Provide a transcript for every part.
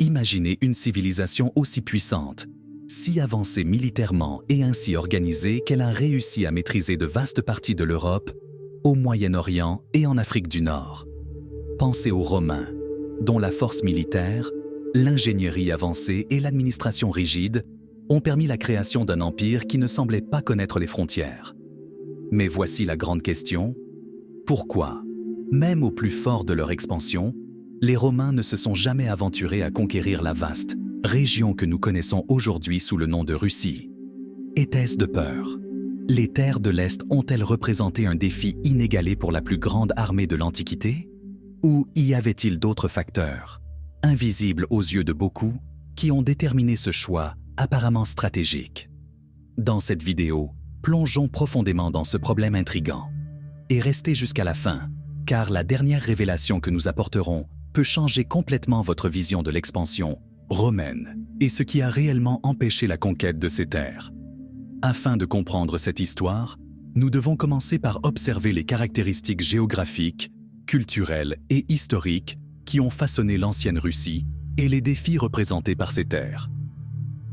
Imaginez une civilisation aussi puissante, si avancée militairement et ainsi organisée qu'elle a réussi à maîtriser de vastes parties de l'Europe, au Moyen-Orient et en Afrique du Nord. Pensez aux Romains, dont la force militaire, l'ingénierie avancée et l'administration rigide ont permis la création d'un empire qui ne semblait pas connaître les frontières. Mais voici la grande question: pourquoi, même au plus fort de leur expansion, les Romains ne se sont jamais aventurés à conquérir la vaste région que nous connaissons aujourd'hui sous le nom de Russie? Était-ce de peur? Les terres de l'Est ont-elles représenté un défi inégalé pour la plus grande armée de l'Antiquité? Ou y avait-il d'autres facteurs, invisibles aux yeux de beaucoup, qui ont déterminé ce choix apparemment stratégique? Dans cette vidéo, plongeons profondément dans ce problème intrigant. Et restez jusqu'à la fin, car la dernière révélation que nous apporterons peut changer complètement votre vision de l'expansion romaine et ce qui a réellement empêché la conquête de ces terres. Afin de comprendre cette histoire, nous devons commencer par observer les caractéristiques géographiques, culturelles et historiques qui ont façonné l'ancienne Russie et les défis représentés par ces terres.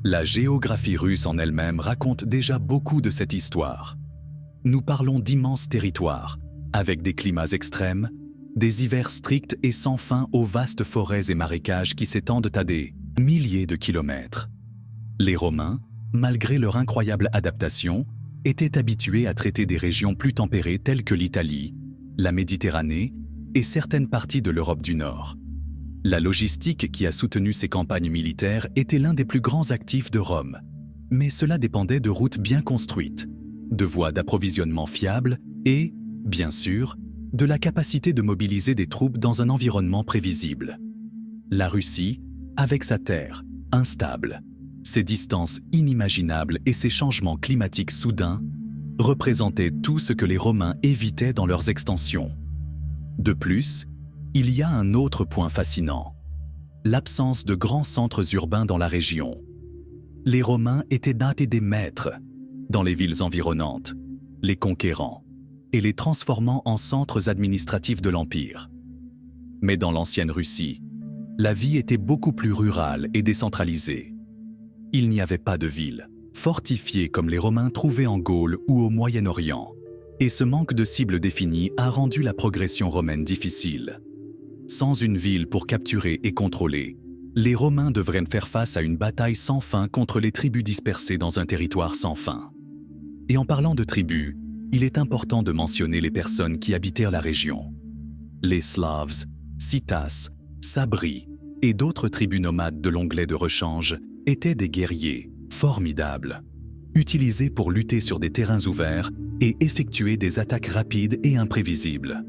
La géographie russe en elle-même raconte déjà beaucoup de cette histoire. Nous parlons d'immenses territoires, avec des climats extrêmes, des hivers stricts et sans fin aux vastes forêts et marécages qui s'étendent à des milliers de kilomètres. Les Romains, malgré leur incroyable adaptation, étaient habitués à traiter des régions plus tempérées telles que l'Italie, la Méditerranée et certaines parties de l'Europe du Nord. La logistique qui a soutenu ces campagnes militaires était l'un des plus grands actifs de Rome, mais cela dépendait de routes bien construites, de voies d'approvisionnement fiables et, bien sûr, de la capacité de mobiliser des troupes dans un environnement prévisible. La Russie, avec sa terre instable, ses distances inimaginables et ses changements climatiques soudains, représentaient tout ce que les Romains évitaient dans leurs extensions. De plus, il y a un autre point fascinant: l'absence de grands centres urbains dans la région. Les Romains étaient des maîtres dans les villes environnantes, les conquérant et les transformant en centres administratifs de l'Empire. Mais dans l'ancienne Russie, la vie était beaucoup plus rurale et décentralisée. Il n'y avait pas de villes fortifiées comme les Romains trouvaient en Gaule ou au Moyen-Orient, et ce manque de cibles définies a rendu la progression romaine difficile. Sans une ville pour capturer et contrôler, les Romains devraient faire face à une bataille sans fin contre les tribus dispersées dans un territoire sans fin. Et en parlant de tribus, il est important de mentionner les personnes qui habitèrent la région. Les Slaves, Citas, Sabri et d'autres tribus nomades de l'onglet de rechange étaient des guerriers formidables, utilisés pour lutter sur des terrains ouverts et effectuer des attaques rapides et imprévisibles.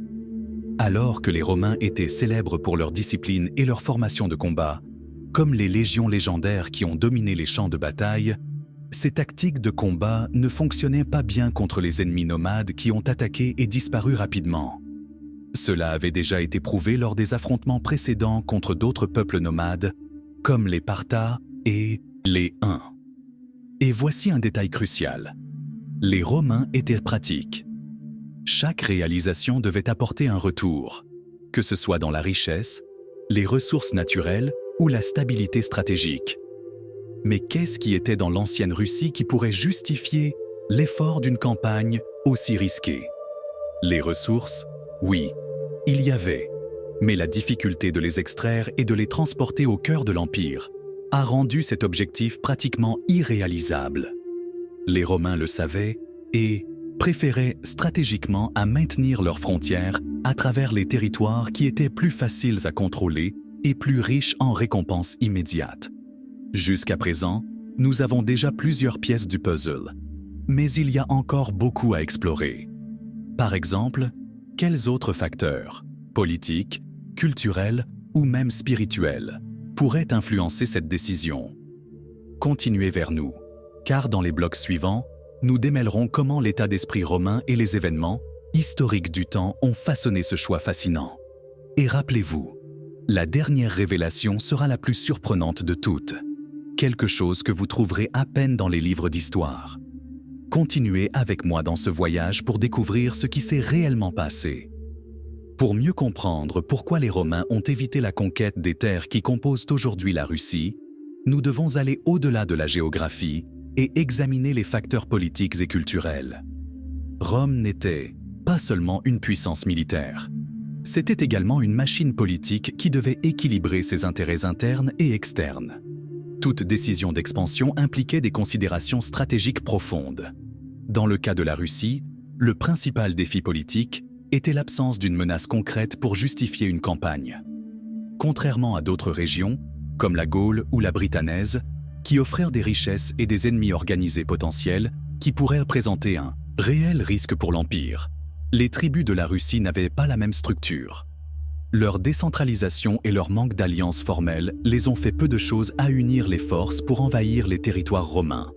Alors que les Romains étaient célèbres pour leur discipline et leur formation de combat, comme les légions légendaires qui ont dominé les champs de bataille, ces tactiques de combat ne fonctionnaient pas bien contre les ennemis nomades qui ont attaqué et disparu rapidement. Cela avait déjà été prouvé lors des affrontements précédents contre d'autres peuples nomades, comme les Parthaes et les Huns. Et voici un détail crucial: les Romains étaient pratiques. Chaque réalisation devait apporter un retour, que ce soit dans la richesse, les ressources naturelles ou la stabilité stratégique. Mais qu'est-ce qui était dans l'ancienne Russie qui pourrait justifier l'effort d'une campagne aussi risquée? Les ressources, oui, il y avait, mais la difficulté de les extraire et de les transporter au cœur de l'Empire a rendu cet objectif pratiquement irréalisable. Les Romains le savaient et préféraient stratégiquement à maintenir leurs frontières à travers les territoires qui étaient plus faciles à contrôler et plus riches en récompenses immédiates. Jusqu'à présent, nous avons déjà plusieurs pièces du puzzle, mais il y a encore beaucoup à explorer. Par exemple, quels autres facteurs, politiques, culturels ou même spirituels, pourraient influencer cette décision? Continuez vers nous, car dans les blocs suivants, nous démêlerons comment l'état d'esprit romain et les événements historiques du temps ont façonné ce choix fascinant. Et rappelez-vous, la dernière révélation sera la plus surprenante de toutes. Quelque chose que vous trouverez à peine dans les livres d'histoire. Continuez avec moi dans ce voyage pour découvrir ce qui s'est réellement passé. Pour mieux comprendre pourquoi les Romains ont évité la conquête des terres qui composent aujourd'hui la Russie, nous devons aller au-delà de la géographie et examiner les facteurs politiques et culturels. Rome n'était pas seulement une puissance militaire. C'était également une machine politique qui devait équilibrer ses intérêts internes et externes. Toute décision d'expansion impliquait des considérations stratégiques profondes. Dans le cas de la Russie, le principal défi politique était l'absence d'une menace concrète pour justifier une campagne. Contrairement à d'autres régions, comme la Gaule ou la Britannèse, qui offrèrent des richesses et des ennemis organisés potentiels qui pourraient représenter un réel risque pour l'Empire, les tribus de la Russie n'avaient pas la même structure. Leur décentralisation et leur manque d'alliances formelles les ont fait peu de choses à unir les forces pour envahir les territoires romains.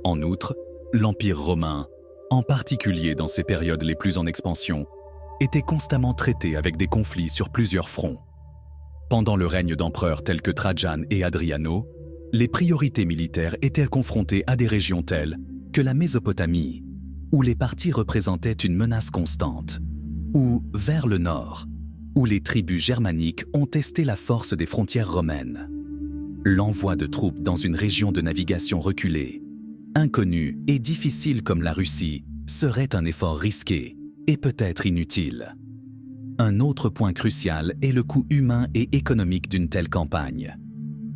En outre, l'Empire romain, en particulier dans ses périodes les plus en expansion, était constamment traité avec des conflits sur plusieurs fronts. Pendant le règne d'empereurs tels que Trajan et Adriano, les priorités militaires étaient confrontées à des régions telles que la Mésopotamie, où les parties représentaient une menace constante, ou vers le nord, où les tribus germaniques ont testé la force des frontières romaines. L'envoi de troupes dans une région de navigation reculée, inconnue et difficile comme la Russie, serait un effort risqué et peut-être inutile. Un autre point crucial est le coût humain et économique d'une telle campagne.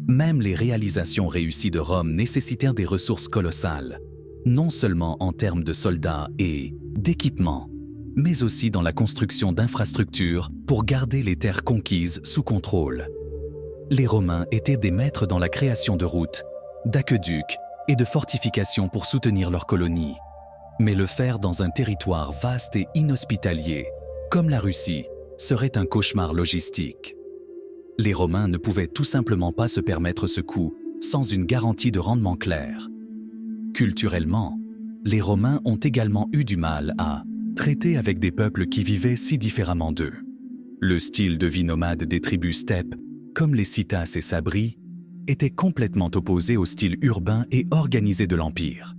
Même les réalisations réussies de Rome nécessitèrent des ressources colossales, non seulement en termes de soldats et d'équipements, mais aussi dans la construction d'infrastructures pour garder les terres conquises sous contrôle. Les Romains étaient des maîtres dans la création de routes, d'aqueducs et de fortifications pour soutenir leurs colonies. Mais le faire dans un territoire vaste et inhospitalier, comme la Russie, serait un cauchemar logistique. Les Romains ne pouvaient tout simplement pas se permettre ce coût sans une garantie de rendement clair. Culturellement, les Romains ont également eu du mal à traiter avec des peuples qui vivaient si différemment d'eux. Le style de vie nomade des tribus steppes, comme les Cytas et Sabri, était complètement opposé au style urbain et organisé de l'Empire.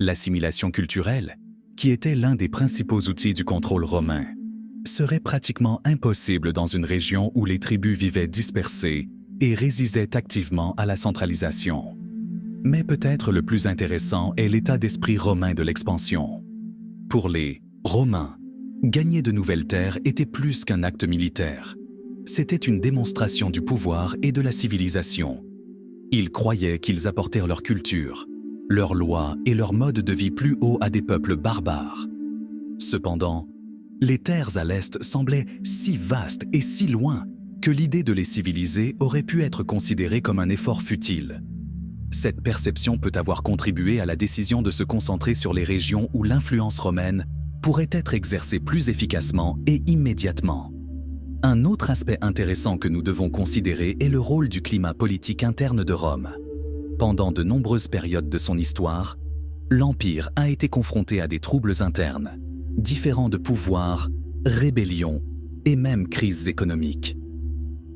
L'assimilation culturelle, qui était l'un des principaux outils du contrôle romain, serait pratiquement impossible dans une région où les tribus vivaient dispersées et résistaient activement à la centralisation. Mais peut-être le plus intéressant est l'état d'esprit romain de l'expansion. Pour les Romains, gagner de nouvelles terres était plus qu'un acte militaire. C'était une démonstration du pouvoir et de la civilisation. Ils croyaient qu'ils apportèrent leur culture, leurs lois et leur mode de vie plus haut à des peuples barbares. Cependant, les terres à l'Est semblaient si vastes et si loin que l'idée de les civiliser aurait pu être considérée comme un effort futile. Cette perception peut avoir contribué à la décision de se concentrer sur les régions où l'influence romaine pourrait être exercée plus efficacement et immédiatement. Un autre aspect intéressant que nous devons considérer est le rôle du climat politique interne de Rome. Pendant de nombreuses périodes de son histoire, l'Empire a été confronté à des troubles internes, différends de pouvoir, rébellions et même crises économiques.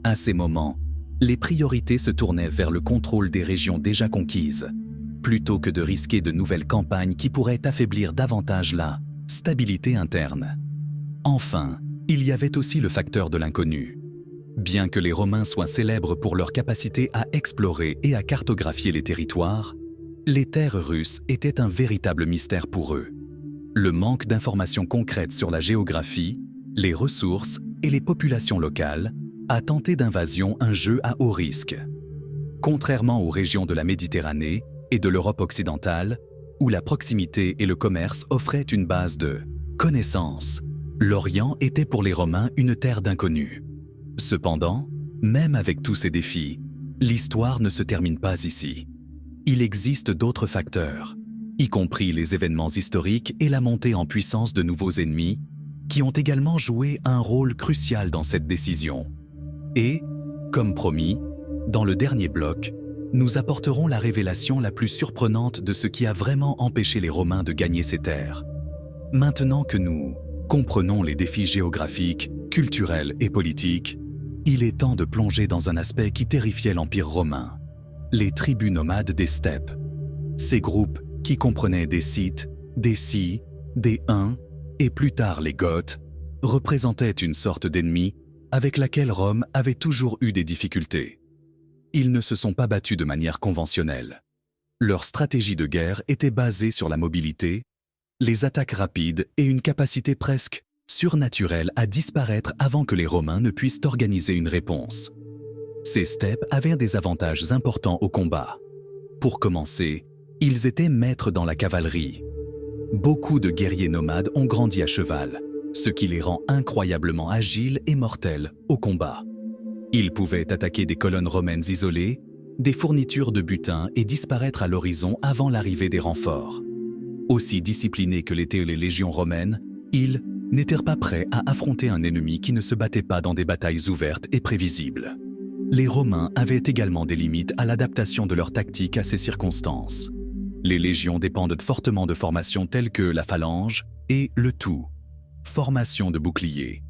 À ces moments, les priorités se tournaient vers le contrôle des régions déjà conquises, plutôt que de risquer de nouvelles campagnes qui pourraient affaiblir davantage la stabilité interne. Enfin, il y avait aussi le facteur de l'inconnu. Bien que les Romains soient célèbres pour leur capacité à explorer et à cartographier les territoires, les terres russes étaient un véritable mystère pour eux. Le manque d'informations concrètes sur la géographie, les ressources et les populations locales a tenté d'invasion un jeu à haut risque. Contrairement aux régions de la Méditerranée et de l'Europe occidentale, où la proximité et le commerce offraient une base de connaissances, l'Orient était pour les Romains une terre d'inconnus. Cependant, même avec tous ces défis, l'histoire ne se termine pas ici. Il existe d'autres facteurs, y compris les événements historiques et la montée en puissance de nouveaux ennemis, qui ont également joué un rôle crucial dans cette décision. Et, comme promis, dans le dernier bloc, nous apporterons la révélation la plus surprenante de ce qui a vraiment empêché les Romains de gagner ces terres. Maintenant que nous comprenons les défis géographiques, culturels et politiques, il est temps de plonger dans un aspect qui terrifiait l'Empire romain, les tribus nomades des steppes. Ces groupes, qui comprenaient des Scythes, des Cies, des Huns et plus tard les Goths, représentaient une sorte d'ennemi avec laquelle Rome avait toujours eu des difficultés. Ils ne se sont pas battus de manière conventionnelle. Leur stratégie de guerre était basée sur la mobilité, les attaques rapides et une capacité presque surnaturelle à disparaître avant que les Romains ne puissent organiser une réponse. Ces steppes avaient des avantages importants au combat. Pour commencer, ils étaient maîtres dans la cavalerie. Beaucoup de guerriers nomades ont grandi à cheval, ce qui les rend incroyablement agiles et mortels au combat. Ils pouvaient attaquer des colonnes romaines isolées, des fournitures de butin et disparaître à l'horizon avant l'arrivée des renforts. Aussi disciplinés que l'étaient les légions romaines, ils n'étaient pas prêts à affronter un ennemi qui ne se battait pas dans des batailles ouvertes et prévisibles. Les Romains avaient également des limites à l'adaptation de leur tactique à ces circonstances. Les légions dépendent fortement de formations telles que la phalange et le tout, formation de bouclier,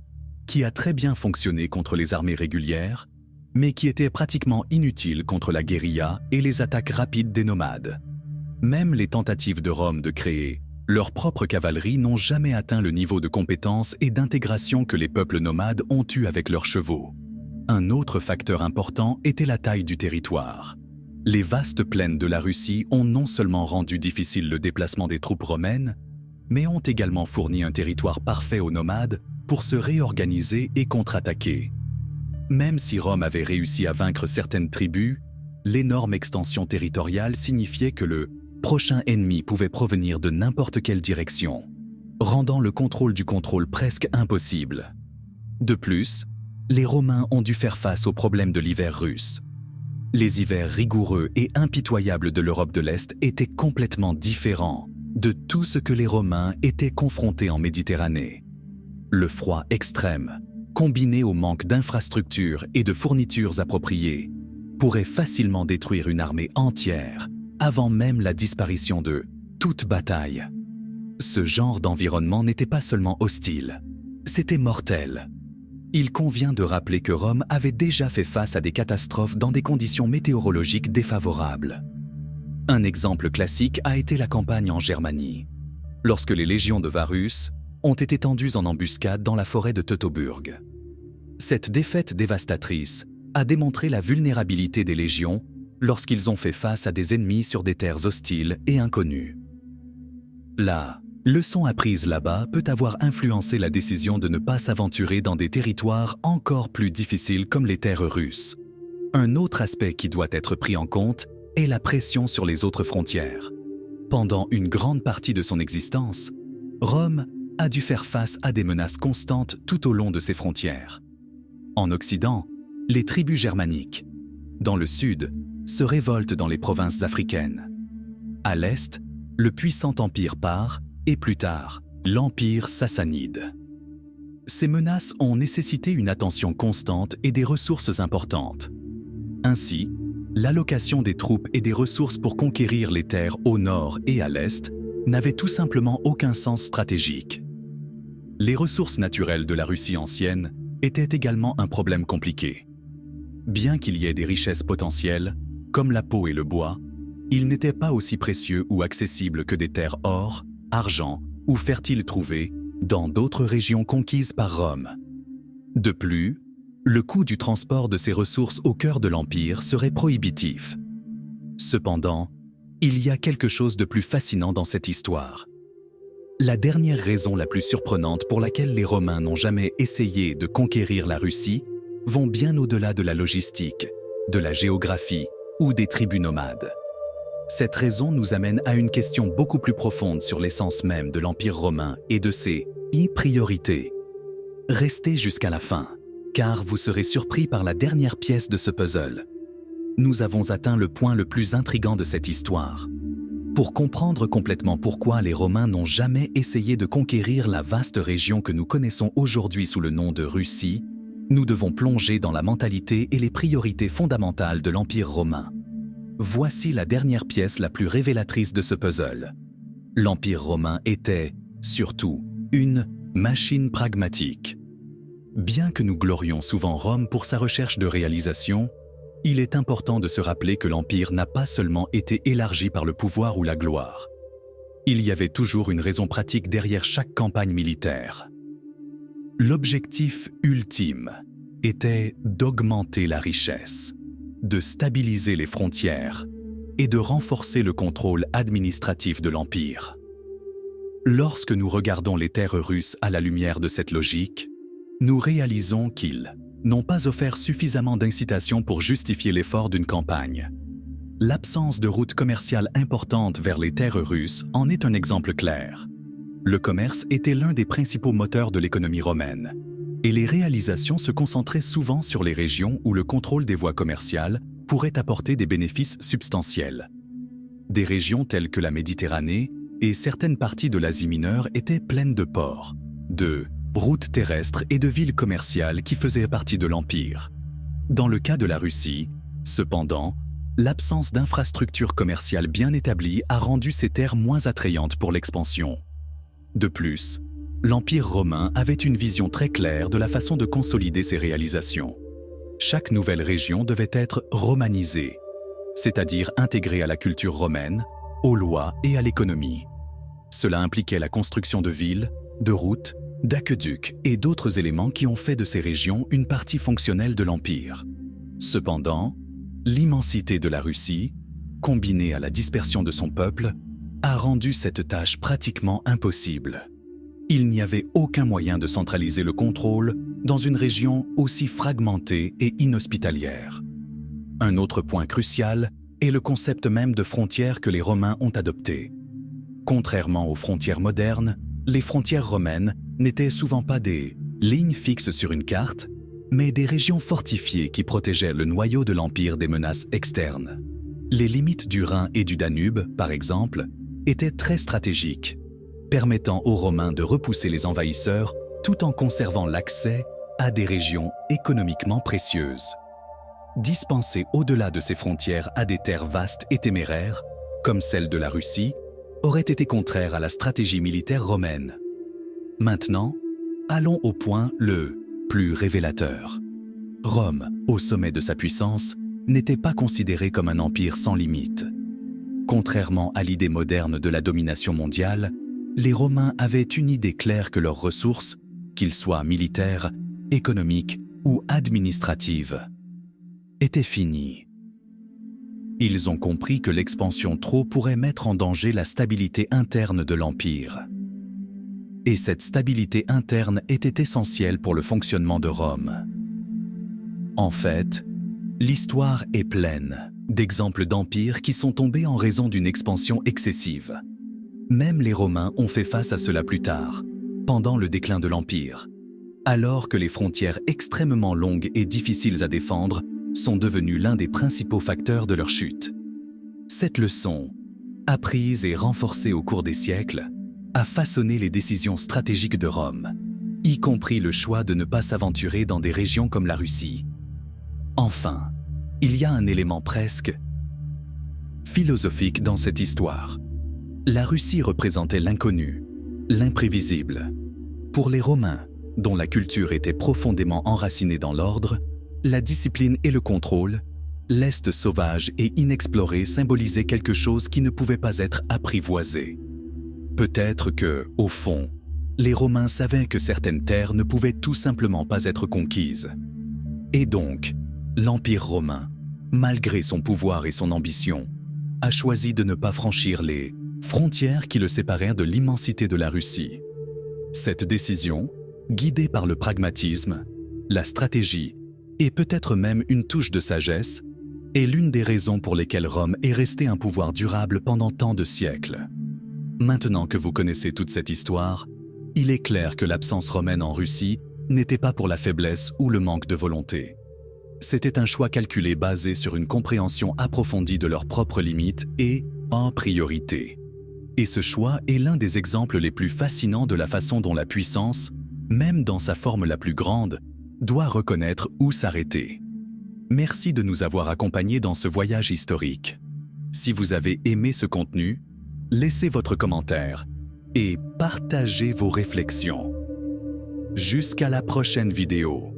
qui a très bien fonctionné contre les armées régulières, mais qui était pratiquement inutile contre la guérilla et les attaques rapides des nomades. Même les tentatives de Rome de créer leur propre cavalerie n'ont jamais atteint le niveau de compétence et d'intégration que les peuples nomades ont eu avec leurs chevaux. Un autre facteur important était la taille du territoire. Les vastes plaines de la Russie ont non seulement rendu difficile le déplacement des troupes romaines, mais ont également fourni un territoire parfait aux nomades pour se réorganiser et contre-attaquer. Même si Rome avait réussi à vaincre certaines tribus, l'énorme extension territoriale signifiait que le prochain ennemi pouvait provenir de n'importe quelle direction, rendant le contrôle du contrôle presque impossible. De plus, les Romains ont dû faire face aux problèmes de l'hiver russe. Les hivers rigoureux et impitoyables de l'Europe de l'Est étaient complètement différents de tout ce que les Romains étaient confrontés en Méditerranée. Le froid extrême, combiné au manque d'infrastructures et de fournitures appropriées, pourrait facilement détruire une armée entière avant même la disparition de toute bataille. Ce genre d'environnement n'était pas seulement hostile, c'était mortel. Il convient de rappeler que Rome avait déjà fait face à des catastrophes dans des conditions météorologiques défavorables. Un exemple classique a été la campagne en Germanie, lorsque les légions de Varus ont été tendues en embuscade dans la forêt de Teutoburg. Cette défaite dévastatrice a démontré la vulnérabilité des légions lorsqu'ils ont fait face à des ennemis sur des terres hostiles et inconnues. La leçon apprise là-bas peut avoir influencé la décision de ne pas s'aventurer dans des territoires encore plus difficiles comme les terres russes. Un autre aspect qui doit être pris en compte est la pression sur les autres frontières. Pendant une grande partie de son existence, Rome a dû faire face à des menaces constantes tout au long de ses frontières. En Occident, les tribus germaniques. Dans le Sud, se révoltent dans les provinces africaines. À l'Est, le puissant empire Par et plus tard, l'empire sassanide. Ces menaces ont nécessité une attention constante et des ressources importantes. Ainsi, l'allocation des troupes et des ressources pour conquérir les terres au nord et à l'est n'avait tout simplement aucun sens stratégique. Les ressources naturelles de la Russie ancienne étaient également un problème compliqué. Bien qu'il y ait des richesses potentielles, comme la peau et le bois, ils n'étaient pas aussi précieux ou accessibles que des terres or, argent ou fertiles trouvées dans d'autres régions conquises par Rome. De plus, le coût du transport de ces ressources au cœur de l'Empire serait prohibitif. Cependant, il y a quelque chose de plus fascinant dans cette histoire. La dernière raison la plus surprenante pour laquelle les Romains n'ont jamais essayé de conquérir la Russie vont bien au-delà de la logistique, de la géographie ou des tribus nomades. Cette raison nous amène à une question beaucoup plus profonde sur l'essence même de l'Empire romain et de ses priorités. Restez jusqu'à la fin, car vous serez surpris par la dernière pièce de ce puzzle. Nous avons atteint le point le plus intrigant de cette histoire. Pour comprendre complètement pourquoi les Romains n'ont jamais essayé de conquérir la vaste région que nous connaissons aujourd'hui sous le nom de Russie, nous devons plonger dans la mentalité et les priorités fondamentales de l'Empire romain. Voici la dernière pièce la plus révélatrice de ce puzzle. L'Empire romain était, surtout, une machine pragmatique. Bien que nous glorions souvent Rome pour sa recherche de réalisation, il est important de se rappeler que l'Empire n'a pas seulement été élargi par le pouvoir ou la gloire. Il y avait toujours une raison pratique derrière chaque campagne militaire. L'objectif ultime était d'augmenter la richesse, de stabiliser les frontières et de renforcer le contrôle administratif de l'Empire. Lorsque nous regardons les terres russes à la lumière de cette logique, nous réalisons qu'ils n'ont pas offert suffisamment d'incitation pour justifier l'effort d'une campagne. L'absence de routes commerciales importantes vers les terres russes en est un exemple clair. Le commerce était l'un des principaux moteurs de l'économie romaine, et les réalisations se concentraient souvent sur les régions où le contrôle des voies commerciales pourrait apporter des bénéfices substantiels. Des régions telles que la Méditerranée et certaines parties de l'Asie mineure étaient pleines de ports, de routes terrestres et de villes commerciales qui faisaient partie de l'Empire. Dans le cas de la Russie, cependant, l'absence d'infrastructures commerciales bien établies a rendu ces terres moins attrayantes pour l'expansion. De plus, l'Empire romain avait une vision très claire de la façon de consolider ses réalisations. Chaque nouvelle région devait être romanisée, c'est-à-dire intégrée à la culture romaine, aux lois et à l'économie. Cela impliquait la construction de villes, de routes, d'aqueducs et d'autres éléments qui ont fait de ces régions une partie fonctionnelle de l'Empire. Cependant, l'immensité de la Russie, combinée à la dispersion de son peuple, a rendu cette tâche pratiquement impossible. Il n'y avait aucun moyen de centraliser le contrôle dans une région aussi fragmentée et inhospitalière. Un autre point crucial est le concept même de frontières que les Romains ont adopté. Contrairement aux frontières modernes, les frontières romaines n'étaient souvent pas des lignes fixes sur une carte, mais des régions fortifiées qui protégeaient le noyau de l'Empire des menaces externes. Les limites du Rhin et du Danube, par exemple, étaient très stratégiques, permettant aux Romains de repousser les envahisseurs tout en conservant l'accès à des régions économiquement précieuses. Dispenser au-delà de ces frontières à des terres vastes et téméraires, comme celle de la Russie, aurait été contraire à la stratégie militaire romaine. Maintenant, allons au point le plus révélateur. Rome, au sommet de sa puissance, n'était pas considérée comme un empire sans limite. Contrairement à l'idée moderne de la domination mondiale, les Romains avaient une idée claire que leurs ressources, qu'ils soient militaires, économiques ou administratives, étaient finies. Ils ont compris que l'expansion trop pourrait mettre en danger la stabilité interne de l'Empire. Et cette stabilité interne était essentielle pour le fonctionnement de Rome. En fait, l'histoire est pleine d'exemples d'empires qui sont tombés en raison d'une expansion excessive. Même les Romains ont fait face à cela plus tard, pendant le déclin de l'Empire, alors que les frontières extrêmement longues et difficiles à défendre sont devenues l'un des principaux facteurs de leur chute. Cette leçon, apprise et renforcée au cours des siècles, a façonné les décisions stratégiques de Rome, y compris le choix de ne pas s'aventurer dans des régions comme la Russie. Enfin, il y a un élément presque philosophique dans cette histoire. La Russie représentait l'inconnu, l'imprévisible. Pour les Romains, dont la culture était profondément enracinée dans l'ordre, la discipline et le contrôle, l'Est sauvage et inexploré symbolisaient quelque chose qui ne pouvait pas être apprivoisé. Peut-être que, au fond, les Romains savaient que certaines terres ne pouvaient tout simplement pas être conquises. Et donc, l'Empire romain, malgré son pouvoir et son ambition, a choisi de ne pas franchir les frontières qui le séparèrent de l'immensité de la Russie. Cette décision, guidée par le pragmatisme, la stratégie et peut-être même une touche de sagesse, est l'une des raisons pour lesquelles Rome est restée un pouvoir durable pendant tant de siècles. Maintenant que vous connaissez toute cette histoire, il est clair que l'absence romaine en Russie n'était pas pour la faiblesse ou le manque de volonté. C'était un choix calculé basé sur une compréhension approfondie de leurs propres limites et en priorité. Et ce choix est l'un des exemples les plus fascinants de la façon dont la puissance, même dans sa forme la plus grande, doit reconnaître où s'arrêter. Merci de nous avoir accompagnés dans ce voyage historique. Si vous avez aimé ce contenu, laissez votre commentaire et partagez vos réflexions. Jusqu'à la prochaine vidéo.